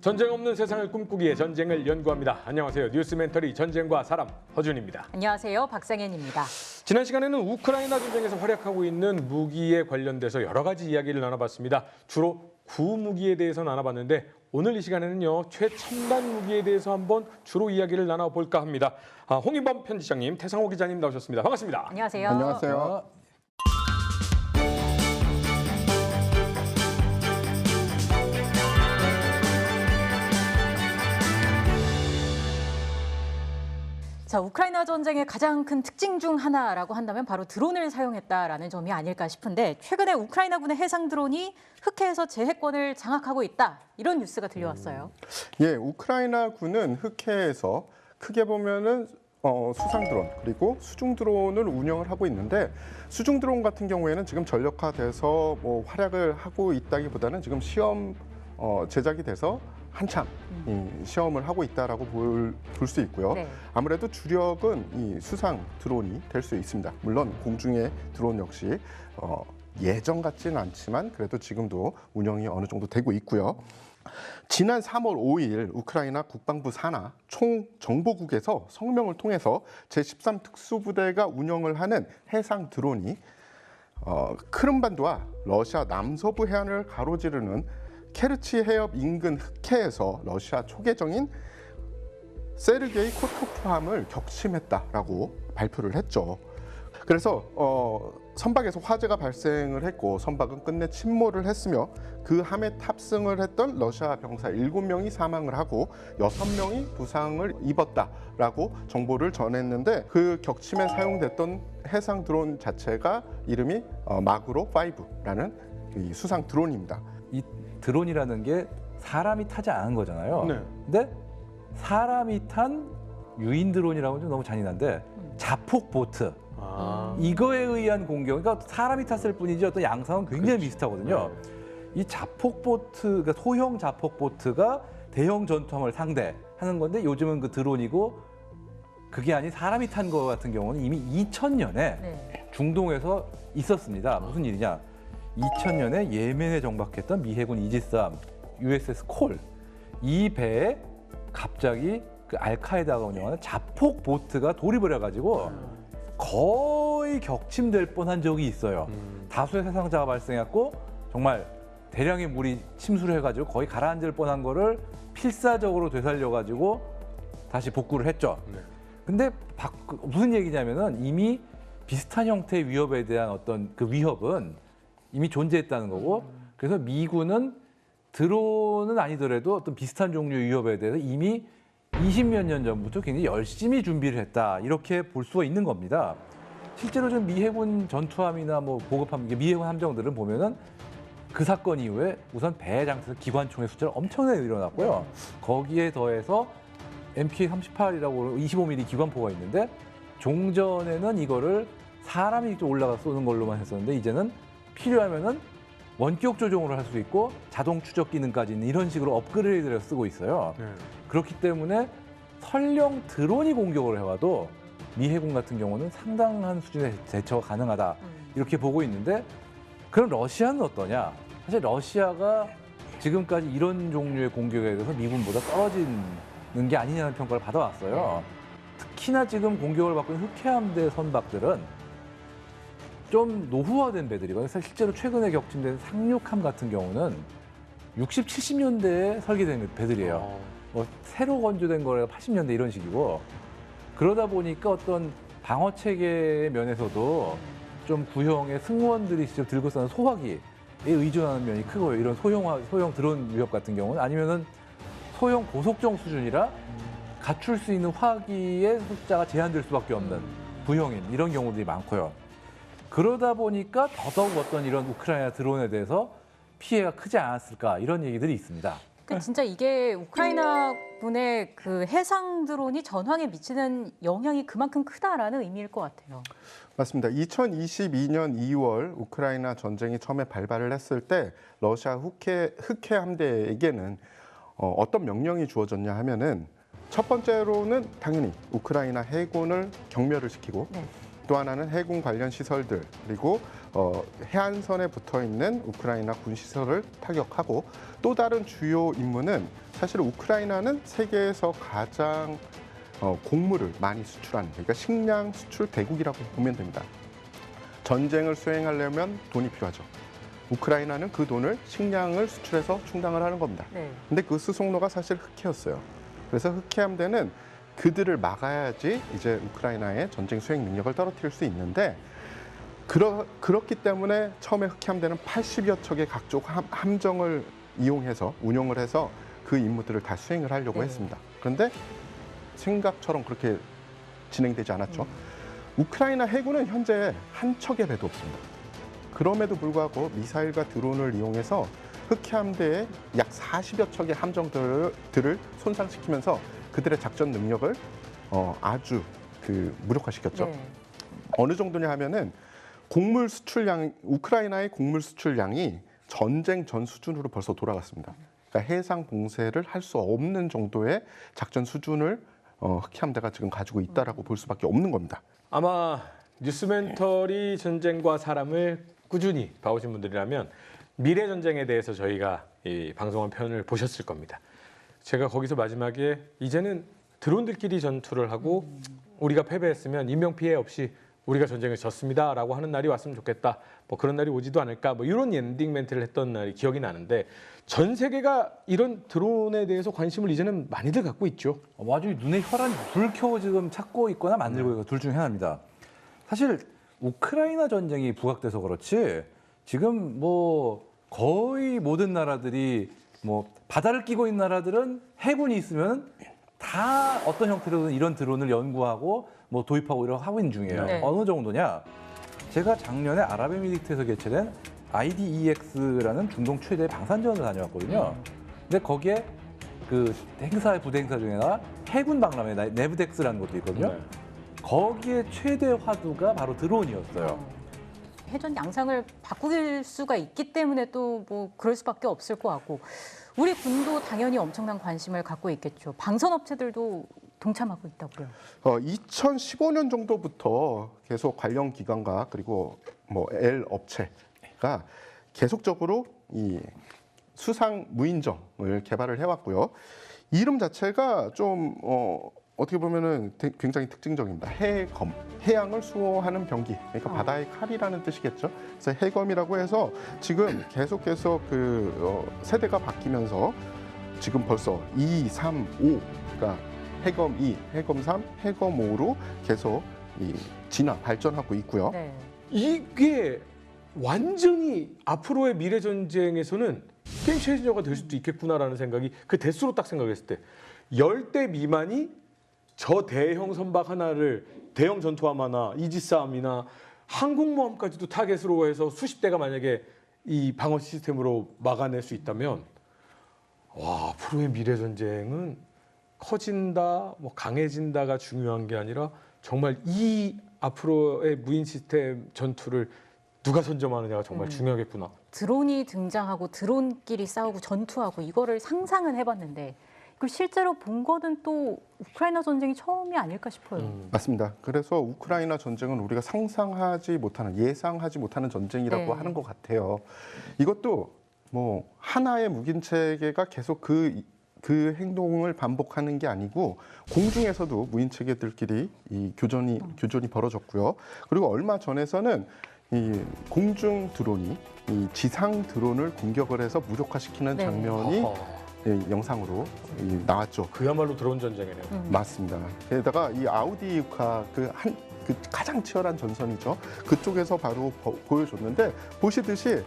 전쟁 없는 세상을 꿈꾸기에 전쟁을 연구합니다. 안녕하세요. 뉴스멘터리 전쟁과 사람 허준입니다. 안녕하세요. 박상현입니다. 지난 시간에는 우크라이나 전쟁에서 활약하고 있는 무기에 관련돼서 여러 가지 이야기를 나눠봤습니다. 주로 구무기에 대해서 나눠봤는데 오늘 이 시간에는요. 최첨단 무기에 대해서 한번 주로 이야기를 나눠볼까 합니다. 홍인범 편집장님, 태상호 기자님 나오셨습니다. 반갑습니다. 안녕하세요. 안녕하세요. 자, 우크라이나 전쟁의 가장 큰 특징 중 하나라고 한다면 바로 드론을 사용했다라는 점이 아닐까 싶은데 최근에 우크라이나군의 해상 드론이 흑해에서 제해권을 장악하고 있다. 이런 뉴스가 들려왔어요. 예, 우크라이나군은 흑해에서 크게 보면은 수상 드론 그리고 수중 드론을 운영을 하고 있는데 수중 드론 같은 경우에는 지금 전력화돼서 활약을 하고 있다기보다는 지금 시험 제작이 돼서 한참 시험을 하고 있다라고 볼 수 있고요. 네. 아무래도 주력은 이 수상 드론이 될 수 있습니다. 물론 공중의 드론 역시 예전 같지는 않지만 그래도 지금도 운영이 어느 정도 되고 있고요. 지난 3월 5일 우크라이나 국방부 산하 총정보국에서 성명을 통해서 제13 특수부대가 운영을 하는 해상 드론이 크림반도와 러시아 남서부 해안을 가로지르는 케르치 해협 인근 흑해에서 러시아 초계정인 세르게이 코토프함을 격침했다라고 발표를 했죠. 그래서 선박에서 화재가 발생을 했고 선박은 끝내 침몰을 했으며 그 함에 탑승을 했던 러시아 병사 7명이 사망을 하고 6명이 부상을 입었다라고 정보를 전했는데 그 격침에 사용됐던 해상 드론 자체가 이름이 마그로 5라는 이 수상 드론입니다. 이 드론이라는 게 사람이 타지 않은 거잖아요. 네. 근데 사람이 탄 유인 드론이라고 좀 너무 잔인한데 자폭 보트 이거에 의한 공격, 그러니까 사람이 탔을 뿐이지 어떤 양상은 굉장히 비슷하거든요. 이 자폭 보트, 그러니까 소형 자폭 보트가 대형 전투함을 상대하는 건데 요즘은 그 드론이고 그게 아닌 사람이 탄 거 같은 경우는 이미 2000년에 네. 중동에서 있었습니다. 무슨 일이냐? 2000년에 예멘에 정박했던 미 해군 이지스함 USS 콜 이 배에 갑자기 그 알카에다가 운영하는 자폭 보트가 돌입을 해가지고 거의 격침될 뻔한 적이 있어요. 다수의 사상자가 발생했고 정말 대량의 물이 침수를 해가지고 거의 가라앉을 뻔한 거를 필사적으로 되살려가지고 다시 복구를 했죠. 근데 무슨 얘기냐면은 이미 비슷한 형태의 위협에 대한 어떤 그 위협은 이미 존재했다는 거고 그래서 미군은 드론은 아니더라도 어떤 비슷한 종류의 위협에 대해서 이미 20몇 년 전부터 굉장히 열심히 준비를 했다 이렇게 볼 수가 있는 겁니다. 실제로 좀 미 해군 전투함이나 보급함, 미 해군 함정들은 보면은 그 사건 이후에 우선 배 장에서 기관총의 숫자를 엄청나게 늘어났고요. 거기에 더해서 MPA-38이라고 25mm 기관포가 있는데 종전에는 이거를 사람이 좀 올라가 쏘는 걸로만 했었는데 이제는 필요하면은 원격 조종으로 할 수 있고 자동 추적 기능까지 있는 이런 식으로 업그레이드를 해서 쓰고 있어요. 그렇기 때문에 설령 드론이 공격을 해와도 미 해군 같은 경우는 상당한 수준의 대처가 가능하다 이렇게 보고 있는데 그럼 러시아는 어떠냐? 사실 러시아가 지금까지 이런 종류의 공격에 대해서 미군보다 떨어지는 게 아니냐는 평가를 받아왔어요. 특히나 지금 공격을 받고 있는 흑해함대 선박들은 좀 노후화된 배들이거든요. 실제로 최근에 격침된 상륙함 같은 경우는 60, 70년대에 설계된 배들이에요. 새로 건조된 거래가 80년대 이런 식이고 그러다 보니까 어떤 방어 체계 면에서도 좀 구형의 승무원들이 직접 들고 쓰는 소화기에 의존하는 면이 크고요. 이런 소형 드론 위협 같은 경우는 아니면은 소형 고속정 수준이라 갖출 수 있는 화기의 숫자가 제한될 수밖에 없는 부형인 이런 경우들이 많고요. 그러다 보니까 더더욱 어떤 이런 우크라이나 드론에 대해서 피해가 크지 않았을까 이런 얘기들이 있습니다. 그러니까 진짜 이게 우크라이나 군의 그 해상 드론이 전황에 미치는 영향이 그만큼 크다라는 의미일 것 같아요. 맞습니다. 2022년 2월 우크라이나 전쟁이 처음에 발발을 했을 때 러시아 흑해 함대에게는 어떤 명령이 주어졌냐 하면은 첫 번째로는 당연히 우크라이나 해군을 경멸을 시키고 또 하나는 해군 관련 시설들 그리고 해안선에 붙어 있는 우크라이나 군 시설을 타격하고 또 다른 주요 임무는 사실 우크라이나는 세계에서 가장 곡물을 많이 수출하는 그러니까 식량 수출 대국이라고 보면 됩니다. 전쟁을 수행하려면 돈이 필요하죠. 우크라이나는 그 돈을 식량을 수출해서 충당을 하는 겁니다. 네. 근데 그 수송로가 사실 흑해였어요. 그래서 흑해함대는 그들을 막아야지 이제 우크라이나의 전쟁 수행 능력을 떨어뜨릴 수 있는데 그렇기 때문에 처음에 흑해함대는 80여 척의 각종 함정을 이용해서 운용을 해서 그 임무들을 다 수행을 하려고 네. 했습니다. 그런데 생각처럼 그렇게 진행되지 않았죠. 우크라이나 해군은 현재 한 척의 배도 없습니다. 그럼에도 불구하고 미사일과 드론을 이용해서 흑해함대의 약 40여 척의 함정들을 손상시키면서 그들의 작전 능력을 아주 무력화시켰죠. 네. 어느 정도냐 하면은 곡물 수출량 우크라이나의 곡물 수출량이 전쟁 전 수준으로 벌써 돌아갔습니다. 그러니까 해상 봉쇄를 할 수 없는 정도의 작전 수준을 흑해함대가 지금 가지고 있다라고 볼 수밖에 없는 겁니다. 아마 뉴스멘터리 전쟁과 사람을 꾸준히 봐오신 분들이라면 미래 전쟁에 대해서 저희가 이 방송한 편을 보셨을 겁니다. 제가 거기서 마지막에 이제는 드론들끼리 전투를 하고 우리가 패배했으면 인명 피해 없이 우리가 전쟁을 졌습니다라고 하는 날이 왔으면 좋겠다. 뭐 그런 날이 오지도 않을까. 뭐 이런 엔딩 멘트를 했던 날이 기억이 나는데 전 세계가 이런 드론에 대해서 관심을 이제는 많이들 갖고 있죠. 아주 눈에 혈안이 불켜 지금 찾고 있거나 만들고 있고 둘 중에 하나입니다. 사실 우크라이나 전쟁이 부각돼서 그렇지 지금 뭐 거의 모든 나라들이 뭐 바다를 끼고 있는 나라들은 해군이 있으면 다 어떤 형태로든 이런 드론을 연구하고 뭐 도입하고 이런 하고 있는 중이에요. 네. 어느 정도냐? 제가 작년에 아랍에미리트에서 개최된 IDEX라는 중동 최대 방산전을 다녀왔거든요. 근데 거기에 그 부대 행사 중에 하나 해군 박람회 네브덱스라는 것도 있거든요. 네. 거기에 최대 화두가 바로 드론이었어요. 해전 양상을 바꿀 수가 있기 때문에 또 뭐 그럴 수밖에 없을 것 같고 우리 군도 당연히 엄청난 관심을 갖고 있겠죠. 방산 업체들도 동참하고 있다고요. 2015년 정도부터 계속 관련 기관과 그리고 뭐 L 업체가 계속적으로 이 수상 무인정을 개발을 해왔고요. 이름 자체가 좀 어떻게 보면은 굉장히 특징적입니다. 해검, 해양을 수호하는 병기, 그러니까 바다의 칼이라는 뜻이겠죠. 그래서 해검이라고 해서 지금 계속해서 세대가 바뀌면서 지금 벌써 2, 3, 5, 그러니까 해검 2, 해검 3, 해검 5로 계속 발전하고 있고요. 네. 이게 완전히 앞으로의 미래 전쟁에서는 게임 체인저가 될 수도 있겠구나라는 생각이 그 대수로 딱 생각했을 때 10대 미만이 저 대형 선박 하나를 대형 전투함 하나, 이지스함이나 항공모함까지도 타겟으로 해서 수십 대가 만약에 이 방어 시스템으로 막아낼 수 있다면 와, 앞으로의 미래 전쟁은 커진다, 뭐 강해진다가 중요한 게 아니라 정말 이 앞으로의 무인 시스템 전투를 누가 선점하느냐가 정말 중요하겠구나. 드론이 등장하고 드론끼리 싸우고 전투하고 이거를 상상은 해봤는데 이걸 실제로 본 거는 또 우크라이나 전쟁이 처음이 아닐까 싶어요. 맞습니다. 그래서 우크라이나 전쟁은 우리가 상상하지 못하는, 예상하지 못하는 전쟁이라고 네. 하는 것 같아요. 이것도 뭐 하나의 무긴 체계가 계속 그 행동을 반복하는 게 아니고 공중에서도 무인 체계들끼리 이 교전이 벌어졌고요. 그리고 얼마 전에서는 이 공중 드론이 이 지상 드론을 공격을 해서 무력화시키는 네. 장면이 영상으로 나왔죠. 그야말로 드론 전쟁이네요. 맞습니다. 게다가 이 아우디우카 그 가장 치열한 전선이죠. 그쪽에서 바로 보여줬는데 보시듯이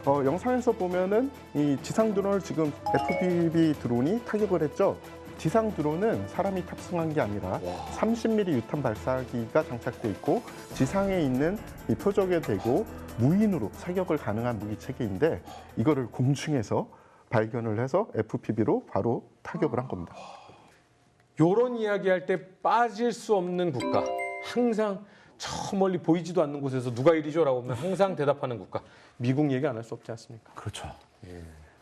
영상에서 보면은 이 지상 드론을 지금 FPV 드론이 타격을 했죠. 지상 드론은 사람이 탑승한 게 아니라 30mm 유탄 발사기가 장착돼 있고 지상에 있는 이 표적에 대고 무인으로 사격을 가능한 무기 체계인데 이거를 공중에서 발견을 해서 FPV로 바로 타격을 한 겁니다. 요런 이야기할 때 빠질 수 없는 국가. 항상 저 멀리 보이지도 않는 곳에서 누가 이리죠라고 하면 항상 대답하는 국가. 미국 얘기 안 할 수 없지 않습니까? 그렇죠.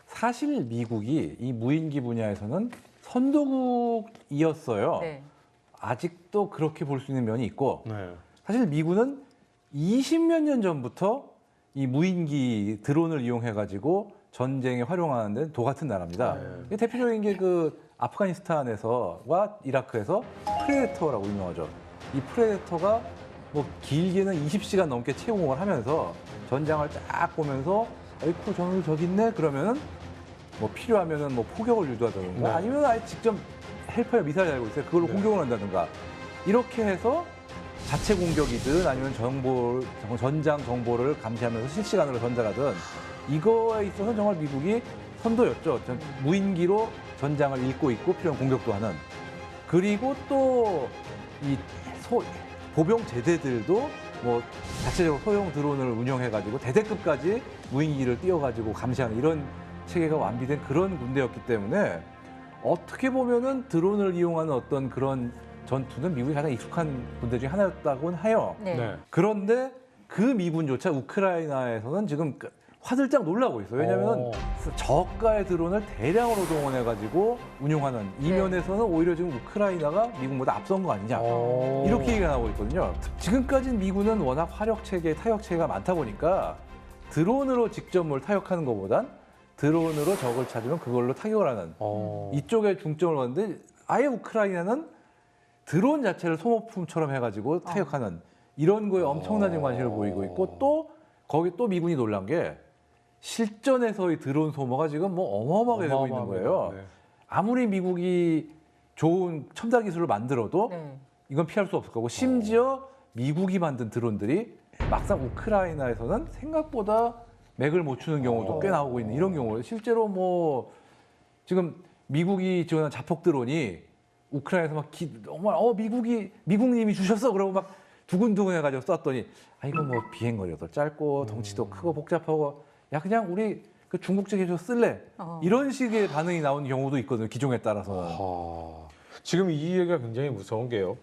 사실 미국이 이 무인기 분야에서는 선도국이었어요. 네. 아직도 그렇게 볼 수 있는 면이 있고 네. 사실 미군은 20몇 년 전부터 이 무인기 드론을 이용해 가지고 전쟁에 활용하는 도 같은 나라입니다. 대표적인 게 그 아프가니스탄에서와 이라크에서 프레데터라고 유명하죠. 이 프레데터가 뭐 길게는 20시간 넘게 채용을 하면서 전장을 쫙 보면서 아이쿠 저기 있네 그러면은 뭐 필요하면은 뭐 포격을 유도하든가 네. 아니면 아예 직접 헬퍼에 미사일 달고 있어요. 그걸로 네. 공격을 한다든가 이렇게 해서 자체 공격이든 아니면 전장 정보를 감시하면서 실시간으로 전달하든 이거에 있어서는 정말 미국이 선도였죠. 무인기로 전장을 읽고 있고 필요한 공격도 하는. 그리고 또 이 보병 제대들도 뭐 자체적으로 소형 드론을 운영해가지고 대대급까지 무인기를 띄워가지고 감시하는 이런 체계가 완비된 그런 군대였기 때문에 어떻게 보면은 드론을 이용하는 어떤 그런 전투는 미국이 가장 익숙한 군대 중에 하나였다고는 해요. 네. 네. 그런데 그 미군조차 우크라이나에서는 지금 화들짝 놀라고 있어요. 왜냐하면 저가의 드론을 대량으로 동원해가지고 운용하는 이 네. 면에서는 오히려 지금 우크라이나가 미국보다 앞선 거 아니냐. 이렇게 얘기가 나오고 있거든요. 지금까지 미군은 워낙 화력 체계, 타격 체계가 많다 보니까 드론으로 직접 뭘 타격하는 것보단 드론으로 적을 찾으면 그걸로 타격을 하는 이쪽에 중점을 뒀는데 아예 우크라이나는 드론 자체를 소모품처럼 해가지고 타격하는 이런 거에 엄청난 관심을 보이고 있고 또 거기 또 미군이 놀란 게 실전에서의 드론 소모가 지금 뭐 어마어마하게 되고 있는 거예요. 네. 아무리 미국이 좋은 첨단 기술을 만들어도 네. 이건 피할 수 없을 거고 심지어 미국이 만든 드론들이 막상 우크라이나에서는 생각보다 맥을 못 추는 경우도 꽤 나오고 있는 이런 경우예요. 실제로 뭐 지금 미국이 지원한 자폭 드론이 우크라이나에서 막 정말 미국님이 주셨어 그러고 막 두근두근 해가지고 쐈더니 이거 뭐 비행거리도 짧고 덩치도 크고 복잡하고 야 그냥 우리 그 중국제 기술 쓸래 이런 식의 반응이 나오는 경우도 있거든요. 기종에 따라서는. 지금 이 얘기가 굉장히 무서운 게요.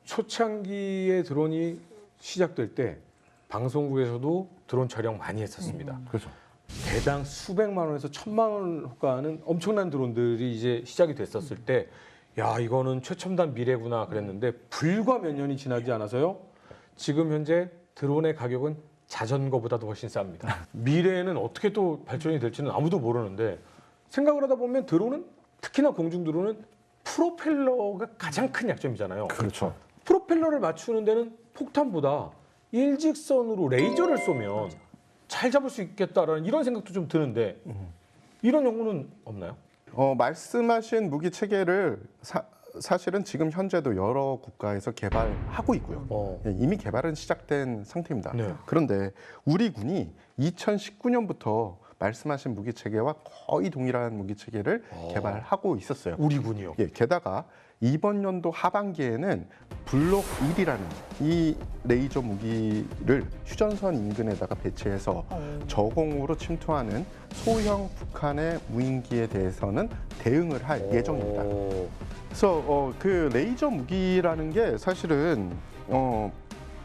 초창기에 드론이 시작될 때 방송국에서도 드론 촬영 많이 했었습니다. 그렇죠. 대당 수백만 원에서 1,000만 원 호가하는 엄청난 드론들이 이제 시작이 됐었을 때, 야 이거는 최첨단 미래구나 그랬는데 불과 몇 년이 지나지 않아서요. 지금 현재 드론의 가격은 자전거보다도 훨씬 쌉니다. 미래에는 어떻게 또 발전이 될지는 아무도 모르는데 생각을 하다 보면 드론은 특히나 공중 드론은 프로펠러가 가장 큰 약점이잖아요. 그렇죠. 프로펠러를 맞추는 데는 폭탄보다 일직선으로 레이저를 쏘면 잘 잡을 수 있겠다라는 이런 생각도 좀 드는데 이런 연구는 없나요? 말씀하신 무기 체계를 사실은 지금 현재도 여러 국가에서 개발하고 있고요. 예, 이미 개발은 시작된 상태입니다. 네. 그런데 우리 군이 2019년부터 말씀하신 무기 체계와 거의 동일한 무기 체계를 개발하고 있었어요. 우리 군이요. 예, 게다가 이번 연도 하반기에는 블록 1이라는 이 레이저 무기를 휴전선 인근에다가 배치해서 저공으로 침투하는 소형 북한의 무인기에 대해서는 대응을 할 예정입니다. 그래서 그 레이저 무기라는 게 사실은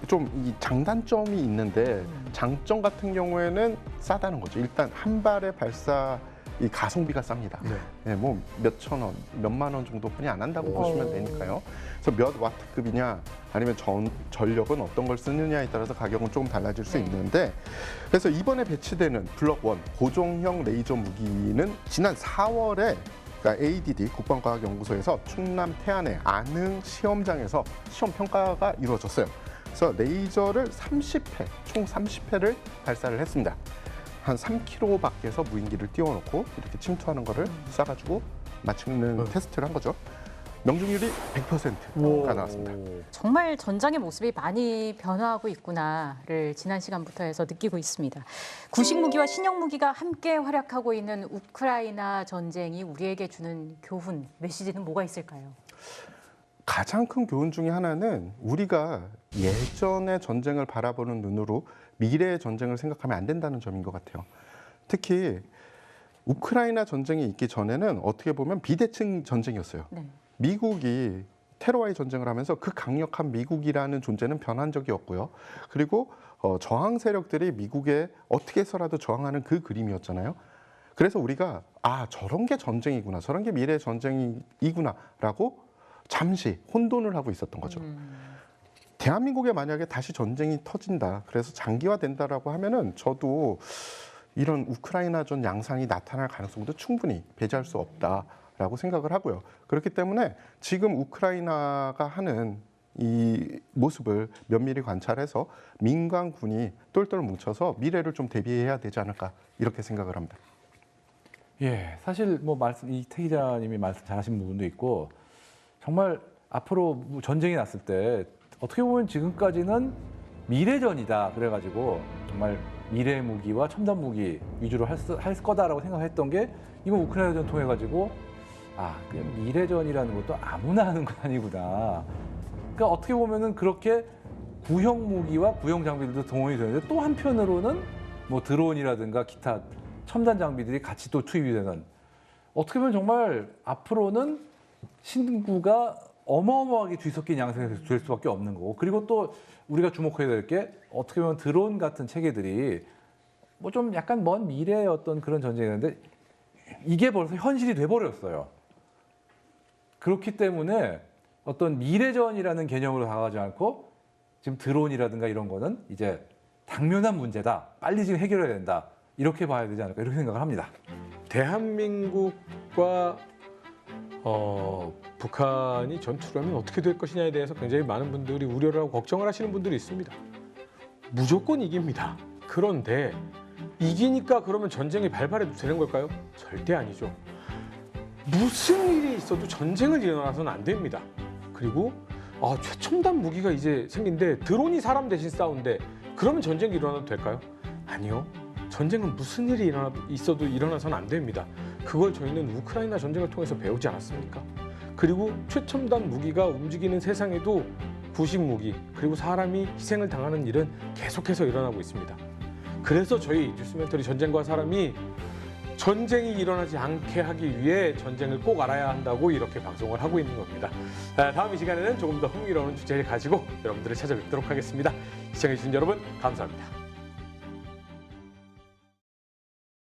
좀 이 장단점이 있는데 장점 같은 경우에는 싸다는 거죠. 일단 한 발의 발사 이 가성비가 쌉니다. 네. 네, 뭐 몇천 원, 몇만 원 정도뿐이 안 한다고 보시면 되니까요. 그래서 몇 와트급이냐 아니면 전력은 어떤 걸 쓰느냐에 따라서 가격은 조금 달라질 수 있는데 그래서 이번에 배치되는 블록 1 고종형 레이저 무기는 지난 4월에 그러니까 ADD 국방과학연구소에서 충남 태안의 안흥 시험장에서 시험 평가가 이루어졌어요. 그래서 레이저를 30회, 총 30회를 발사를 했습니다. 한 3km 밖에서 무인기를 띄워놓고 이렇게 침투하는 거를 쏴가지고 맞추는 테스트를 한 거죠. 명중률이 100%가 나왔습니다. 정말 전장의 모습이 많이 변화하고 있구나를 지난 시간부터 해서 느끼고 있습니다. 구식 무기와 신형 무기가 함께 활약하고 있는 우크라이나 전쟁이 우리에게 주는 교훈, 메시지는 뭐가 있을까요? 가장 큰 교훈 중에 하나는 우리가 예전의 전쟁을 바라보는 눈으로 미래의 전쟁을 생각하면 안 된다는 점인 것 같아요. 특히 우크라이나 전쟁이 있기 전에는 어떻게 보면 비대칭 전쟁이었어요. 네. 미국이 테러와의 전쟁을 하면서 그 강력한 미국이라는 존재는 변한 적이 없고요. 그리고 저항 세력들이 미국에 어떻게 해서라도 저항하는 그 그림이었잖아요. 그래서 우리가 저런 게 전쟁이구나, 저런 게 미래의 전쟁이구나라고 잠시 혼돈을 하고 있었던 거죠. 대한민국에 만약에 다시 전쟁이 터진다, 그래서 장기화된다라고 하면은 저도 이런 우크라이나전 양상이 나타날 가능성도 충분히 배제할 수 없다라고 생각을 하고요. 그렇기 때문에 지금 우크라이나가 하는 이 모습을 면밀히 관찰해서 민간군이 똘똘 뭉쳐서 미래를 좀 대비해야 되지 않을까 이렇게 생각을 합니다. 예, 사실 뭐 이태 기자님이 말씀 잘하신 부분도 있고 정말 앞으로 전쟁이 났을 때 어떻게 보면 지금까지는 미래전이다 그래가지고 정말 미래 무기와 첨단 무기 위주로 할 거다라고 생각했던 게 이번 우크라이나전 통해 가지고 그냥 미래전이라는 것도 아무나 하는 건 아니구나. 그러니까 어떻게 보면은 그렇게 구형 무기와 구형 장비들도 동원이 되는데 또 한편으로는 뭐 드론이라든가 기타 첨단 장비들이 같이 또 투입이 되는, 어떻게 보면 정말 앞으로는 신구가 어마어마하게 뒤섞인 양상이 될 수밖에 없는 거고, 그리고 또 우리가 주목해야 될 게 어떻게 보면 드론 같은 체계들이 뭐 좀 약간 먼 미래의 어떤 그런 전쟁이었는데 이게 벌써 현실이 돼버렸어요. 그렇기 때문에 어떤 미래전이라는 개념으로 다가가지 않고 지금 드론이라든가 이런 거는 이제 당면한 문제다. 빨리 지금 해결해야 된다. 이렇게 봐야 되지 않을까 이렇게 생각을 합니다. 대한민국과 북한이 전투를 하면 어떻게 될 것이냐에 대해서 굉장히 많은 분들이 우려를 하고 걱정을 하시는 분들이 있습니다. 무조건 이깁니다. 그런데 이기니까 그러면 전쟁이 발발해도 되는 걸까요? 절대 아니죠. 무슨 일이 있어도 전쟁을 일어나서는 안 됩니다. 그리고 최첨단 무기가 이제 생긴데 드론이 사람 대신 싸운데 그러면 전쟁이 일어나도 될까요? 아니요. 전쟁은 무슨 일이 있어도 일어나서는 안 됩니다. 그걸 저희는 우크라이나 전쟁을 통해서 배우지 않았습니까? 그리고 최첨단 무기가 움직이는 세상에도 구식 무기 그리고 사람이 희생을 당하는 일은 계속해서 일어나고 있습니다. 그래서 저희 뉴스멘터리 전쟁과 사람이 전쟁이 일어나지 않게 하기 위해 전쟁을 꼭 알아야 한다고 이렇게 방송을 하고 있는 겁니다. 다음 이 시간에는 조금 더 흥미로운 주제를 가지고 여러분들을 찾아뵙도록 하겠습니다. 시청해주신 여러분 감사합니다.